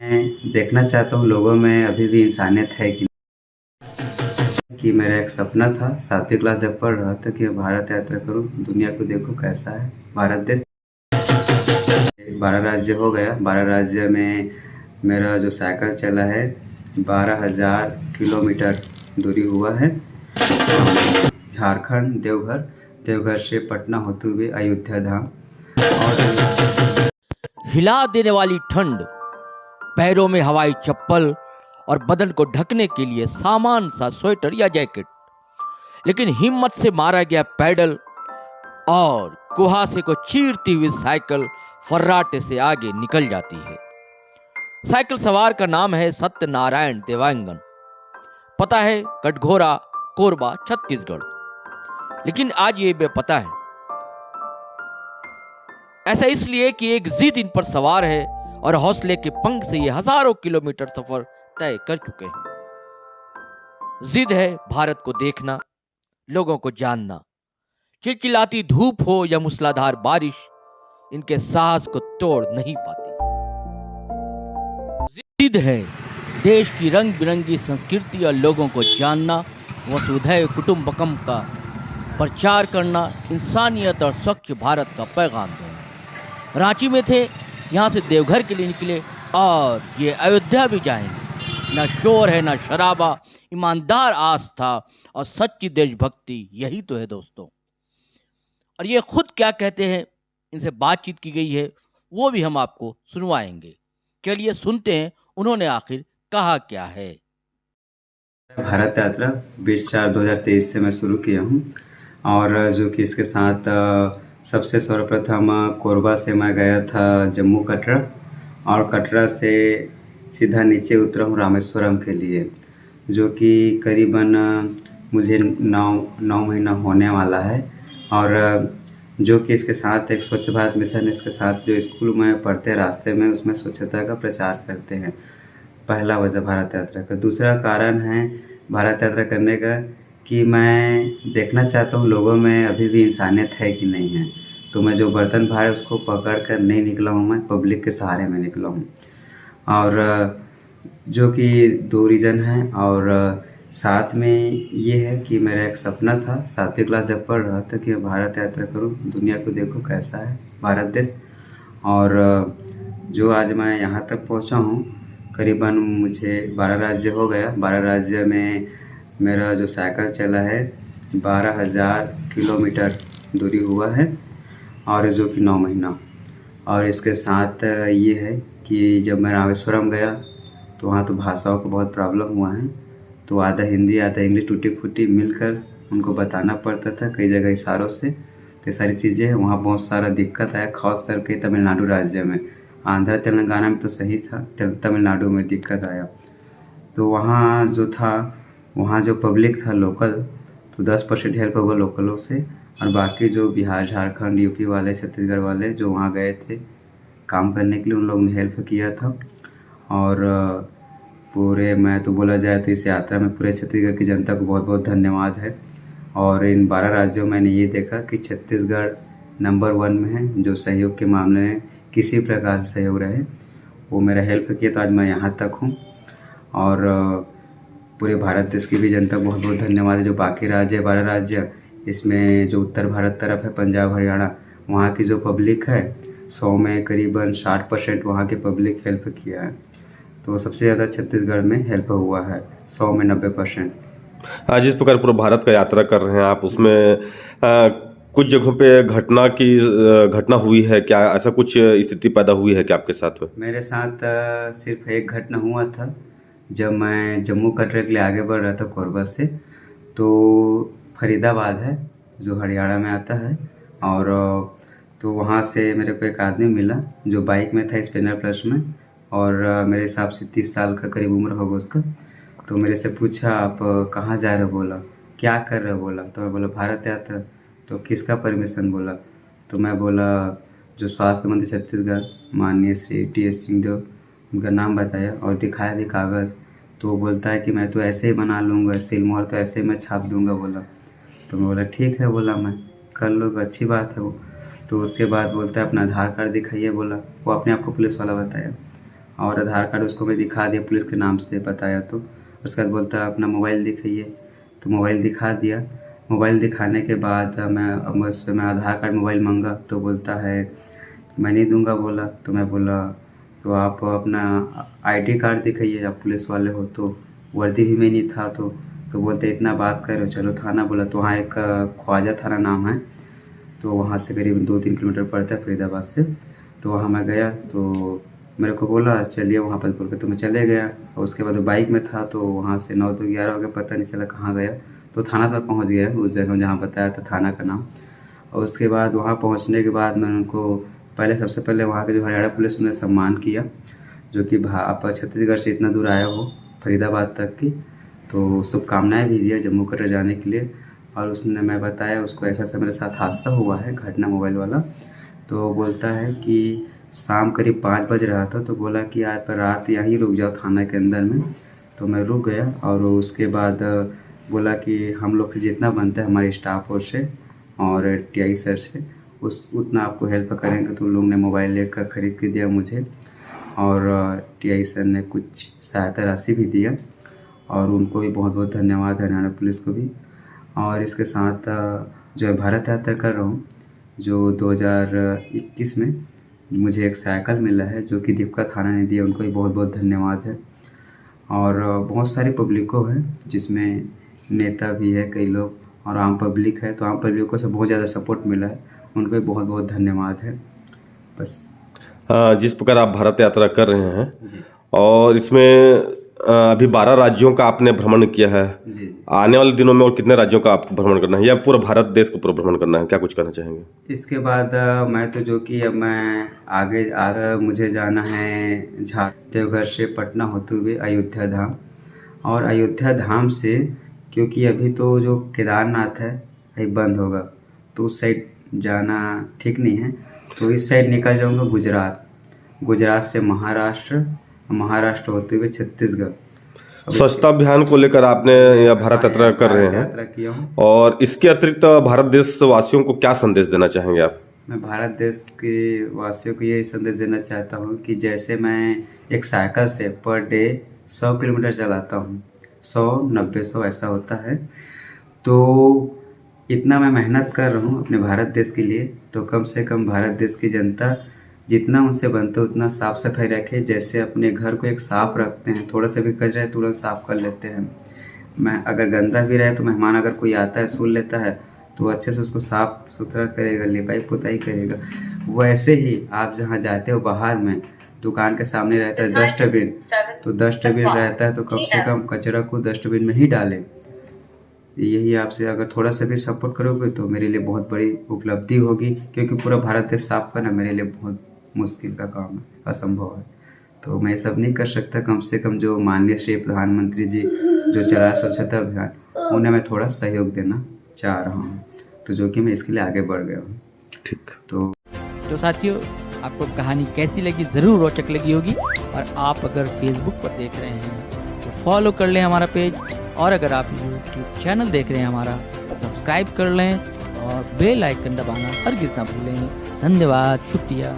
मैं देखना चाहता हूँ लोगों में अभी भी इंसानियत है कि मेरा एक सपना था 7वीं क्लास जब पढ़ रहा था कि मैं भारत यात्रा करूँ, दुनिया को देखूँ कैसा है भारत देश। 12 राज्य हो गया। 12 राज्य में मेरा जो साइकिल चला है 12,000 किलोमीटर दूरी हुआ है। झारखंड देवघर, देवघर से पटना होते हुए अयोध्या धाम। और हिला देने वाली ठंड, पैरों में हवाई चप्पल और बदन को ढकने के लिए सामान सा स्वेटर या जैकेट, लेकिन हिम्मत से मारा गया पैडल और कुहासे को चीरती हुई साइकिल फर्राटे से आगे निकल जाती है। साइकिल सवार का नाम है सत्यनारायण देवांगन। पता है कटघोरा, कोरबा, छत्तीसगढ़। लेकिन आज ये बेपता है। ऐसा इसलिए कि एक जिद इन पर सवार है और हौसले के पंख से ये हजारों किलोमीटर सफर तय कर चुके हैं। जिद है भारत को देखना, लोगों को जानना। चिलचिलाती धूप हो या मूसलाधार बारिश, इनके साहस को तोड़ नहीं पाती। जिद है देश की रंग बिरंगी संस्कृति और लोगों को जानना, वसुधैव कुटुंबकम का प्रचार करना, इंसानियत और स्वच्छ भारत का पैगाम देना। रांची में थे, यहाँ से देवघर के लिए निकले और ये अयोध्या भी जाएंगे। न शोर है न शराबा, ईमानदार आस्था और सच्ची देशभक्ति, यही तो है दोस्तों। और ये खुद क्या कहते हैं, इनसे बातचीत की गई है, वो भी हम आपको सुनवाएंगे। चलिए सुनते हैं उन्होंने आखिर कहा क्या है। भारत यात्रा 20/4/2023 से मैं शुरू किया हूँ और जो कि इसके साथ सबसे सर्वप्रथम कोरबा से मैं गया था जम्मू कटरा, और कटरा से सीधा नीचे उतरा हूँ रामेश्वरम के लिए, जो कि करीबन मुझे 9 महीना होने वाला है। और जो कि इसके साथ एक स्वच्छ भारत मिशन, इसके साथ जो स्कूल में पढ़ते रास्ते में उसमें स्वच्छता का प्रचार करते हैं। पहला वजह भारत यात्रा का। दूसरा कारण है भारत यात्रा करने का कि मैं देखना चाहता हूँ लोगों में अभी भी इंसानियत है कि नहीं है। तो मैं जो बर्तन भार है उसको पकड़ कर नहीं निकला हूँ, मैं पब्लिक के सहारे में निकला हूँ। और जो कि 2 रीज़न हैं, और साथ में ये है कि मेरा एक सपना था 7वीं क्लास जब पढ़ रहा था कि मैं भारत यात्रा करूँ, दुनिया को देखूँ कैसा है भारत देश। और जो आज मैं यहाँ तक पहुँचा हूँ, करीबन मुझे 12 राज्य हो गया। 12 राज्य में मेरा जो साइकिल चला है 12,000 किलोमीटर दूरी हुआ है, और जो कि 9 महीना। और इसके साथ ये है कि जब मैं रामेश्वरम गया तो वहाँ तो भाषाओं को बहुत प्रॉब्लम हुआ है, तो आधा हिंदी आधा इंग्लिश टूटी फूटी मिलकर उनको बताना पड़ता था, कई जगह इशारों से। तो ये सारी चीज़ें वहाँ बहुत सारा दिक्कत आया, खास करके तमिलनाडु राज्य में। आंध्र तेलंगाना में तो सही था, तमिलनाडु में दिक्कत आया। तो वहाँ जो था, वहाँ जो पब्लिक था लोकल, तो 10% हेल्प हुआ लोकलों से, और बाकी जो बिहार, झारखंड, यूपी वाले, छत्तीसगढ़ वाले जो वहाँ गए थे काम करने के लिए, उन लोगों ने हेल्प किया था। और पूरे मैं तो बोला जाए तो इस यात्रा में पूरे छत्तीसगढ़ की जनता को बहुत बहुत धन्यवाद है। और इन 12 राज्यों में मैंने ये देखा कि छत्तीसगढ़ नंबर 1 में है, जो सहयोग के मामले में किसी प्रकार से सहयोग रहे, वो मेरा हेल्प किया, तो आज मैं यहाँ तक हूँ। और पूरे भारत देश की भी जनता को बहुत बहुत धन्यवाद है। जो बाकी राज्य 12 राज्य, इसमें जो उत्तर भारत तरफ है, पंजाब, हरियाणा, वहाँ की जो पब्लिक है 100 में करीबन 60% वहाँ की पब्लिक हेल्प किया है। तो सबसे ज़्यादा छत्तीसगढ़ में हेल्प हुआ है, 100 में 90%। जिस प्रकार पूरा भारत का यात्रा कर रहे हैं आप, उसमें कुछ जगहों पे घटना हुई है क्या? ऐसा कुछ स्थिति पैदा हुई है क्या आपके साथ में? मेरे साथ सिर्फ एक घटना हुआ था जब मैं जम्मू कटरा के लिए आगे बढ़ रहा था कोरबा से। तो फरीदाबाद है जो हरियाणा में आता है, और तो वहाँ से मेरे को एक आदमी मिला जो बाइक में था, स्प्लेंडर प्लस में, और मेरे हिसाब से 30 साल का करीब उम्र होगा उसका। तो मेरे से पूछा आप कहाँ जा रहे हो, बोला क्या कर रहे हो, बोला तो मैं बोला भारत यात्रा। तो किसका परमिशन, बोला तो मैं बोला जो स्वास्थ्य मंत्री छत्तीसगढ़ माननीय श्री टी.एस. सिंहदेव, उनका नाम बताया और दिखाया भी कागज़। तो वो बोलता है कि मैं तो ऐसे ही बना लूँगा, सिलमोहर तो ऐसे ही मैं छाप दूँगा, बोला। तो मैं बोला ठीक है, बोला मैं कर लूँगा, अच्छी बात है वो। तो उसके बाद बोलता है अपना आधार कार्ड दिखाइए, बोला। वो अपने आप को पुलिस वाला बताया। और आधार कार्ड उसको मैं दिखा दिया, पुलिस के नाम से बताया तो उसके बाद बोलता है अपना मोबाइल दिखाइए, तो मोबाइल दिखा दिया। मोबाइल दिखाने के बाद मैं मुझसे मैं आधार कार्ड मोबाइल मांगा तो बोलता है मैं नहीं दूंगा बोला। तो मैं बोला तो आप अपना आईडी कार्ड दिखाइए, आप पुलिस वाले हो तो। वर्दी भी में नहीं था तो बोलते इतना बात करो चलो थाना। बोला तो वहाँ एक ख्वाजा थाना नाम है, तो वहाँ से करीब 2-3 किलोमीटर पड़ता है फरीदाबाद से। तो वहाँ मैं गया तो मेरे को बोला चलिए वहाँ पर बोल के, तो मैं चले गया। और उसके बाद बाइक में था तो वहाँ से 9 तो 11 हो गया, पता नहीं चला कहाँ गया। तो थाना तक पहुँच गया, उस जगह जहाँ बताया था थाना का नाम। और उसके बाद वहाँ पहुँचने के बाद मैंने उनको पहले सबसे पहले वहाँ के जो हरियाणा पुलिस ने सम्मान किया, जो कि आप छत्तीसगढ़ से इतना दूर आए हो फरीदाबाद तक की, तो शुभकामनाएँ भी दिया जम्मू कटरा जाने के लिए। और उसने मैं बताया उसको ऐसा मेरे साथ हादसा हुआ है घटना मोबाइल वाला। तो बोलता है कि शाम करीब 5 बज रहा था, तो बोला कि आज पर रात यहीं रुक जाओ थाना के अंदर में। तो मैं रुक गया और उसके बाद बोला कि हम लोग से जितना बनता है हमारे स्टाफ और से और टीआई सर से उतना आपको हेल्प करेंगे। तो उन लोग ने मोबाइल लेकर ख़रीद के दिया मुझे, और टीआई सर ने कुछ सहायता राशि भी दिया, और उनको भी बहुत बहुत धन्यवाद हरियाणा पुलिस को भी। और इसके साथ जो है भारत यात्रा कर रहा हूँ, जो 2021 में मुझे एक साइकिल मिला है जो कि दीपिका थाना ने दिया, उनको भी बहुत बहुत धन्यवाद है। और बहुत सारी पब्लिकों है जिसमें नेता भी है कई लोग और आम पब्लिक है, तो आम पब्लिकों से बहुत ज़्यादा सपोर्ट मिला है, उनको भी बहुत बहुत धन्यवाद है। बस जिस प्रकार आप भारत यात्रा कर रहे हैं और इसमें अभी 12 राज्यों का आपने भ्रमण किया है, जी। आने वाले दिनों में और कितने राज्यों का आपको भ्रमण करना है या पूरा भारत देश को पूरा भ्रमण करना है, क्या कुछ कहना चाहेंगे? इसके बाद मैं तो जो कि अब मैं आगे मुझे जाना है देवघर से पटना होते हुए अयोध्या धाम, और अयोध्या धाम से क्योंकि अभी तो जो केदारनाथ है अभी बंद होगा, तो उस साइड जाना ठीक नहीं है, तो इस साइड निकल जाऊंगा गुजरात से महाराष्ट्र होते हुए छत्तीसगढ़। स्वच्छता अभियान को लेकर आपने यह भारत यात्रा कर रहे हैं, यात्रा किया हूँ। और इसके अतिरिक्त भारत देश वासियों को क्या संदेश देना चाहेंगे आप? मैं भारत देश के वासियों को यही संदेश देना चाहता हूँ कि जैसे मैं एक साइकिल से पर डे 100 किलोमीटर चलाता हूँ, 100-90-100 ऐसा होता है, तो इतना मैं मेहनत कर रहा हूँ अपने भारत देश के लिए, तो कम से कम भारत देश की जनता जितना उनसे बनता है उतना साफ़ सफाई रखे। जैसे अपने घर को एक साफ़ रखते हैं, थोड़ा सा भी कचरा है तुरंत साफ़ कर लेते हैं। मैं अगर गंदा भी रहे तो मेहमान अगर कोई आता है सुन लेता है तो अच्छे से उसको साफ़ सुथरा करेगा, लिपाई पुताई करेगा। वैसे ही आप जहाँ जाते हो बाहर में दुकान के सामने रहता है डस्टबिन, तो डस्टबिन रहता है तो कम से कम कचरा को डस्टबिन में ही डालें। यही आपसे अगर थोड़ा सा भी सपोर्ट करोगे तो मेरे लिए बहुत बड़ी उपलब्धि होगी, क्योंकि पूरा भारत देश साफ करना मेरे लिए बहुत मुश्किल का काम है, असंभव है। तो मैं सब नहीं कर सकता, कम से कम जो माननीय श्री प्रधानमंत्री जी जो चला स्वच्छता अभियान, उन्हें मैं थोड़ा सहयोग देना चाह रहा हूँ, तो जो कि मैं इसके लिए आगे बढ़ गया हूँ। ठीक। तो साथियों, आपको कहानी कैसी लगी, ज़रूर रोचक लगी होगी। और आप अगर फेसबुक पर देख रहे हैं तो फॉलो कर लें हमारा पेज, और अगर आप यूट्यूब चैनल देख रहे हैं हमारा, सब्सक्राइब कर लें और बेल आइकन दबाना हरगिज़ ना भूलें। धन्यवाद, शुक्रिया।